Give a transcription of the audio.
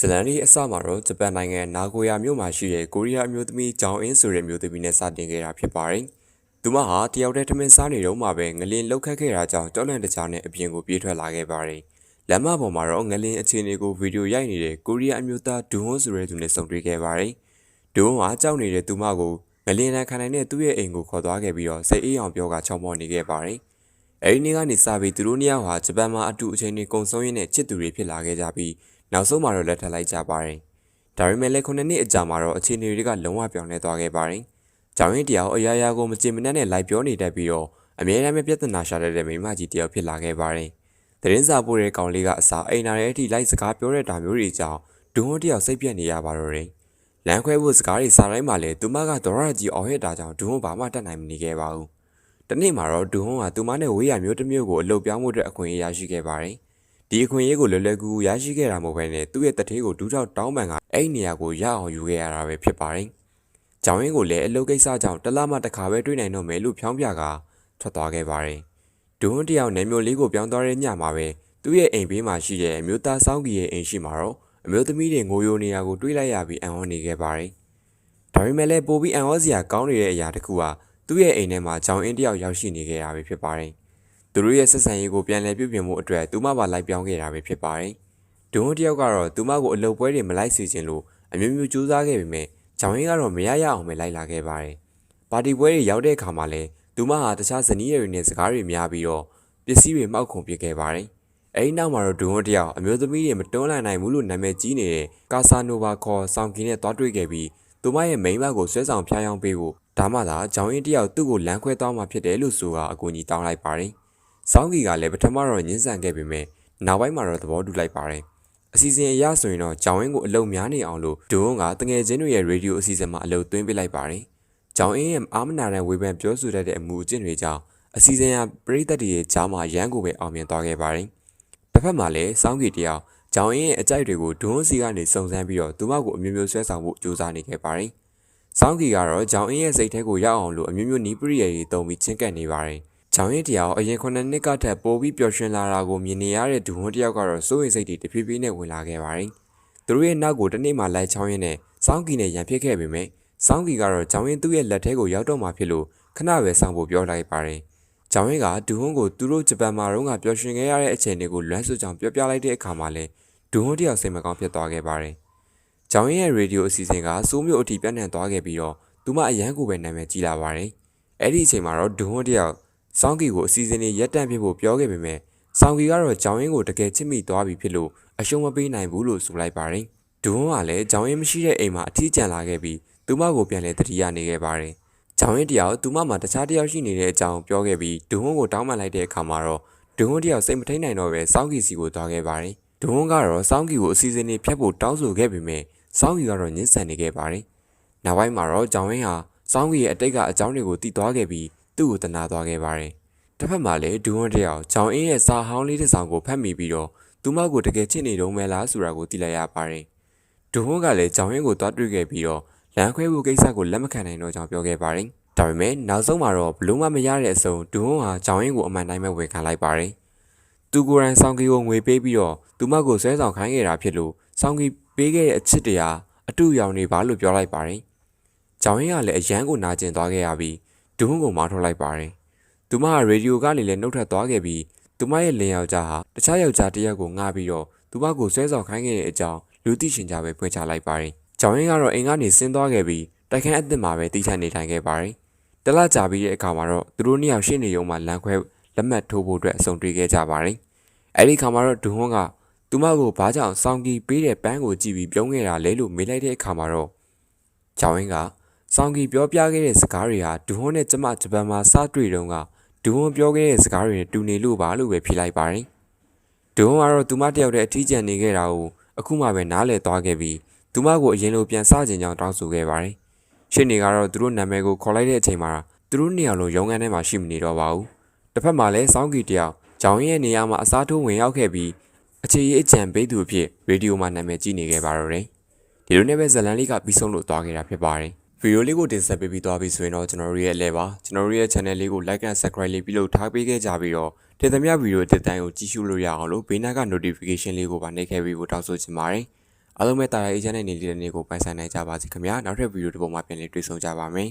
ဇလန်ရီအစမှာတော့ဂျပန်နိုင်ငံနာဂိုယာမြို့မှာရှိတဲ့ကိုရီးယားအမျိုးသမီးဂျောင်အင်းဆိုတဲ့မျိုးသမီးနဲ့စတင်ခဲ့တာဖြစ်ပါတယ်။သူမဟာတယောက်တည်းထမင်းစားနေတော့မှပဲငလင်လှုပ်ခတ်ခဲ့တာကြောင့်ကြောက်လန့်တကြားနဲ့အပြင်ကိုပြေးထွက်လာခဲ့ပါတယ်။လမ်းမပေါ်မှာတော့ငလင်အခြေအနေကိုဗီဒီယိုရိုက်နေတဲ့ကိုရီးယားအမျိုးသားဒူဟွန်းဆိုတဲ့သူနဲ့ဆုံတွေ့ခဲ့ပါတယ်။ဒူဟွန်းဟာကြောက်နေတဲ့သူမကိုငလင်နဲ့ခံနိုင်တဲ့သူ့ရဲ့အိမ်ကိုခေါ်သွားခဲ့ပြီးတော့စိတ်အေးအောင်ပြောကချောင်းမောနေခဲ့ပါတယ်။အဲဒီနေ့ကနေစပြီးသူတို့နှစ်ယောက်ဟာဂျပန်မှာအတူအချိန်တွေကုန်ဆုံးရင်းနဲ့ချစ်သူတွေဖြစ်လာခဲ့ကြပြီးနောက်ဆုံးမှာတော့လက်ထပ်လိုက်ကြပါတယ်။ဒါပေမဲ့လည်း9နှစ်အကြာမှာတော့အခြေအနေတွေကလုံးဝပြောင်းလဲသွားခဲ့ပါတယ်။ကြောင်ရင်တယောက်အရာရာကိုမကြင်မနှက်နဲ့လိုက်ပြောနေတတ်ပြီးတော့အမြဲတမ်းပဲပြဿနာရှာတတ်တဲ့မိမကြီးတယောက်ဖြစ်လာခဲ့ပါတယ်။သတင်းစာပို့တဲ့ကောင်လေးကအစားအိမ်နာရဲ့အထိလိုက်စကားပြောတဲ့တာမျိုးတွေကြောင့်ဒူဟွန်းတယောက်စိတ်ပြက်နေရပါတော့တယ်။လမ်းခွဲဖို့စကားတွေစားတိုင်းမှာလည်းသူမကဒေါ်ရကြီးအော်ဟစ်တာကြောင့်ဒူဟွန်းဘာမှတတ်နိုင်မနေခဲ့ပါဘူး။တနေ့မှာတော့ဒူဟွန်းကသူမနဲ့ဝေးရမျိုးတစ်မျိုးကိုအလုပ်ပြောင်းဖို့အတွက်အခွင့်အရေးရရှိခဲ့ပါတယ်။ဒီအခွင့်အရေးကိုလွယ်လွယ်ကူကူရရှိခဲ့တာမဟုတ်ဘဲနဲ့သူ့ရဲ့တထေးကိုဒူးထောက်တောင်းပန်ကအဲ့နေရာကိုရအောင်ယူခဲ့ရတာပဲဖြစ်ပါတယ်။ကြောင်ရင်းကိုလည်းအလုပ်ကိစ္စကြောင့်တလမှတစ်ခါပဲတွေ့နိုင်တော့မယ်လို့ဖြောင်းပြကထွက်သွားခဲ့ပါတယ်။ဒူးဟွန်းတယောက်နယ်မျိုးလေးကိုပြောင်းသွားတဲ့ညမှာပဲသူ့ရဲ့အိမ်ဘေးမှာရှိတဲ့အမျိုးသားစောင်းကြီးရဲ့အိမ်ရှိမှာတော့အမျိုးသမီးတွေငိုယိုနေတာကိုတွေ့လိုက်ရပြီးအံ့ဩနေခဲ့ပါတယ်။ဒါပေမဲ့လည်းပိုပြီးအံ့ဩစရာကောင်းနေတဲ့အရာတစ်ခုကသူ့ရဲ့အိမ်ထဲမှာကြောင်အင်းတယောက်ရောက်ရှိနေခဲ့တာပဲဖြစ်ပါတယ်။သူတို့ရဲ့ဆက်ဆံရေးကိုပြန်လည်ပြုပြင်ဖို့အတွက်သူမပါလိုက်ပြောင်းခဲ့တာပဲဖြစ်ပါတယ်။ဒုံတယောက်ကတော့သူမကိုအလုပ်ပွဲတွေမလိုက်စီခြင်းလို့အမျိုးမျိုးကြိုးစားခဲ့ပေမဲ့ဂျောင်ရင်းကတော့မရရအောင်ပဲလိုက်လာခဲ့ပါတယ်။ပါတီပွဲတွေရောက်တဲ့အခါမှာလည်းသူမဟာတခြားဇနီးတွေနဲ့စကားတွေများပြီးတော့ပစ္စည်းတွေမှောက်ခုံပစ်ခဲ့ပါတယ်။အဲဒီနောက်မှာတော့ဒုံတယောက်အမျိုးသမီးတွေမတွန်းလှန်နိုင်ဘူးလို့နာမည်ကြီးနေတဲ့ကာဆာနိုဗာခေါ်ဆောင်ကီနဲ့တွားတွေ့ခဲ့ပြီးသူမရဲ့မိန်းမကိုဆွဲဆောင်ဖျားယောင်းပေးဖို့ဒါမှသာဂျောင်ရင်းတယောက်သူ့ကိုလမ်းခွဲသွားမှာဖြစ်တယ်လို့ဆိုကအကူအညီတောင်းလိုက်ပါတယ်။ဆောင်းကီကလည်းပထမတော့ညှင်းဆန်ခဲ့ပေမဲ့နောက်ပိုင်းမှာတော့သဘောတူလိုက်ပါတယ်။အစီအစဉ်အရဆိုရင်တော့ဂျောင်ရင်းကိုအလုံများနေအောင်လို့ဒုံကတငယ်ချင်းတွေရဲ့ရေဒီယိုအစီအစဉ်မှာအလုပ်သွင်းပေးလိုက်ပါတယ်။ဂျောင်ရင်းရဲ့အာမနာတဲ့ဝေဖန်ပြောဆိုတတ်တဲ့အမှုအကျင့်တွေကြောင့်အစီအစဉ်ကပရိသတ်တွေရဲ့ကြားမှာရန်ကိုပဲအောင်မြင်သွားခဲ့ပါတယ်။တစ်ဖက်မှာလည်းဆောင်းကီတယောက်ဂျောင်ရင်းရဲ့အကြိုက်တွေကိုဒုံစီကနေစုံစမ်းပြီးတော့သူမကိုအမျိုးမျိုးဆွဲဆောင်ဖို့ကြိုးစားနေခဲ့ပါတယ်။ဆောင်းကီကတော့ဂျောင်အင်းရဲ့စိတ်ထဲကိုရောက်အောင်လို့အမျိုးမျိုးနီးပရိယာတွေတုံပြီးချင်းကပ်နေပါတယ်။ဂျောင်ရင်တယောက်အရင်9နှစ်ကထက်ပိုပြီးပျော်ရွှင်လာတာကိုမြင်နေရတဲ့ဒူဟွန်းတယောက်ကတော့စိုးရိမ်စိတ်တွေတဖြည်းဖြည်းနဲ့ဝင်လာခဲ့ပါတယ်။သူတို့ရဲ့နောက်ကိုတစ်နေ့မှလိုက်ချောင်းရင်းနဲ့ဆောင်းကီနဲ့ရန်ဖြစ်ခဲ့ပေမဲ့ဆောင်းကီကတော့ဂျောင်ရင်သူ့ရဲ့လက်ထဲကိုရောက်တော့မှဖြစ်လို့ခဏပဲဆောင်းဖို့ပြောလိုက်ပါတယ်။ဂျောင်ရင်ကဒူဟွန်းကိုသူတို့ဂျပန်မှာတော့ပျော်ရွှင်ခဲ့ရတဲ့အချိန်တွေကိုလွမ်းဆွကြောင်ပြောပြလိုက်တဲ့အခါမှာလဲဒူဟွန်းတယောက်စိတ်မကောင်းဖြစ်သွားခဲ့ပါတယ်။ဂျောင်ရင်ရဲ့ရေဒီယိုအစီအစဉ်ကစိုးမျိုးအထိပြန့်နှံ့သွားခဲ့ပြီးတော့သူမအရန်ကိုပဲနာမည်ကြီးလာပါတယ်။အဲ့ဒီအချိန်မှာတော့ဒူဟွန်းတယောက်စောင်းကီကိုအစီအစဉ်လေးရက်တန့်ဖြစ်ဖို့ပြောခဲ့ပေမဲ့စောင်းကီကတော့ဂျောင်ရင်းကိုတကယ်ချစ်မိသွားပြီဖြစ်လို့အရှုံးမပေးနိုင်ဘူးလို့ဆိုလိုက်ပါတယ်။ဒူဟွန်းကလည်းဂျောင်ရင်းမရှိတဲ့အိမ်မှာအထီးကျန်လာခဲ့ပြီးသူမကိုပြန်လဲတတိယနေခဲ့ပါတယ်။ဂျောင်ရင်းတယောက်သူမမှာတခြားတယောက်ရှိနေတဲ့အကြောင်းပြောခဲ့ပြီးဒူဟွန်းကိုတောင်းပန်လိုက်တဲ့အခါမှာတော့ဒူဟွန်းတယောက်စိတ်မထိန်နိုင်တော့ပဲစောင်းကီစီကိုသွားခဲ့ပါတယ်။ဒူဟွန်းကတော့စောင်းကီကိုအစီအစဉ်လေးဖျက်ဖို့တောင်းဆိုခဲ့ပေမဲ့စောင်းကီကတော့ညှင်းဆန်နေခဲ့ပါတယ်။နောက်ပိုင်းမှာတော့ဂျောင်ရင်းဟာစောင်းကီရဲ့အတိတ်ကအကြောင်းတွေကိုသိသွားခဲ့ပြီးသူ့ကိုတနာသွားခဲ့ပါတယ်။တစ်ဖက်မှာလည်းဒူဟွန်းတယောက်ဂျောင်အင်းရဲ့စာဟောင်းလေးတစ်စောင်ကိုဖတ်မိပြီးတော့သူမကိုတကယ်ချစ်နေတုံးမဲလားဆိုတာကိုသိလိုက်ရပါတယ်။ဒူဟွန်းကလည်းဂျောင်အင်းကိုတွားတွေ့ခဲ့ပြီးတော့လမ်းခွဲဖို့ကိစ္စကိုလက်မခံနိုင်တော့ကြောင်းပြောခဲ့ပါတယ်။ဒါပေမဲ့နောက်ဆုံးမှာတော့ဘလို့မှမရတဲ့အဆုံးဒူဟွန်းဟာဂျောင်အင်းကိုအမှန်တိုင်းပဲဝန်ခံလိုက်ပါတယ်။သူကိုယ်တိုင်ဆောင်ကီကိုငွေပေးပြီးတော့သူမကိုဆွဲဆောင်ခိုင်းခဲ့တာဖြစ်လို့ဆောင်ကီပေးခဲ့တဲ့အချစ်တရားအတူရောင်နေပါလို့ပြောလိုက်ပါတယ်။ဂျောင်အင်းကလည်းအရန်ကိုနာကျင်သွားခဲ့ရပြီးဒူဟွန်းကိုမောင်းထုတ်လိုက်ပါတယ်။သူမကရေဒီယိုကနေလည်းနှုတ်ထွက်သွားခဲ့ပြီးသူမရဲ့လင်ယောက်ျားဟာတခြားယောက်ျားတစ်ယောက်ကိုငှားပြီးတော့သူမကိုဆွဲဆောင်ခိုင်းခဲ့တဲ့အကြောင်းလူသိရှင်ကြားပဲဖွင့်ချလိုက်ပါတယ်။ဂျောင်ရင်းကတော့အိမ်ကနေဆင်းသွားခဲ့ပြီးတိုက်ခန်းအသစ်မှာပဲတိကျနေထိုင်ခဲ့ပါတယ်။တလကြာပြီးတဲ့အခါမှာတော့သူတို့နှစ်ယောက်ရှင်းနေရုံမှလမ်းခွဲလက်မှတ်ထိုးဖို့အတွက်အဆုံတွေ့ခဲ့ကြပါတယ်။အဲဒီခါမှာတော့ဒူဟွန်းကသူမကိုဘာကြောင့်စောင်းကီပေးတဲ့ပန်းကိုကြည့်ပြီးပြုံးခဲ့တာလဲလို့မေးလိုက်တဲ့အခါမှာတော့ဂျောင်ရင်းကဆောင်ကီပြောပြခဲ့တဲ့စကားတွေဟာဒူဟွန်းနဲ့ကျမဂျပန်မှာစတွေ့တုန်းကဒူဟွန်းပြောခဲ့တဲ့စကားတွေနဲ့တူနေလို့ပါလို့ပဲဖြေလိုက်ပါတယ်။ဒူဟွန်းကတော့သူမတယောက်တည်းအထီးကျန်နေခဲ့တာကိုအခုမှပဲနားလည်သွားခဲ့ပြီးသူမကိုအရင်လိုပြန်စခြင်းကြောင့်တောင်းဆိုခဲ့ပါတယ်။ရှင်းနေကတော့သူတို့နာမည်ကိုခေါ်လိုက်တဲ့အချိန်မှာသူတို့နှစ်ယောက်လုံးရုံးခန်းထဲမှာရှိမနေတော့ပါဘူး။တစ်ဖက်မှာလည်းစောင်းကီတယောက်ဂျောင်ရင်းရဲ့နေရာမှာအစားထိုးဝင်ရောက်ခဲ့ပြီးအခြေရေးအကြံပေးသူအဖြစ်ရေဒီယိုမှာနာမည်ကြီးနေခဲ့ပါတော့တယ်။ဒီလိုနဲ့ပဲဇလန်လေးကပြီးဆုံးလို့သွားခဲ့တာဖြစ်ပါတယ်။ဗီဒီယိုလေးကိုတင်ဆက်ပေးပြီးသွားပြီဆိုရင်တော့ကျွန်တော်တို့ရဲ့အလဲပါကျွန်တော်တို့ရဲ့ channel လေးကို like and subscribe လေးပြုလုပ်ထားပေးခဲ့ကြပြီးတော့တင်သမျှဗီဒီယိုတစ်တိုင်းကိုကြည့်ရှုလို့ရအောင်လို့ဘေးနားက notification လေးကိုပါနှိပ်ခဲ့ပြီးဖို့တောင်းဆိုချင်ပါတယ် အားလုံးပဲတာယာအေဂျင့်နဲ့နေလေးတဲ့နေ့ကိုပိုင်ဆိုင်နိုင်ကြပါစေခင်ဗျာနောက်ထပ်ဗီဒီယိုတစ်ပုဒ်မှာပြန်လည်တွေ့ဆုံကြပါမယ်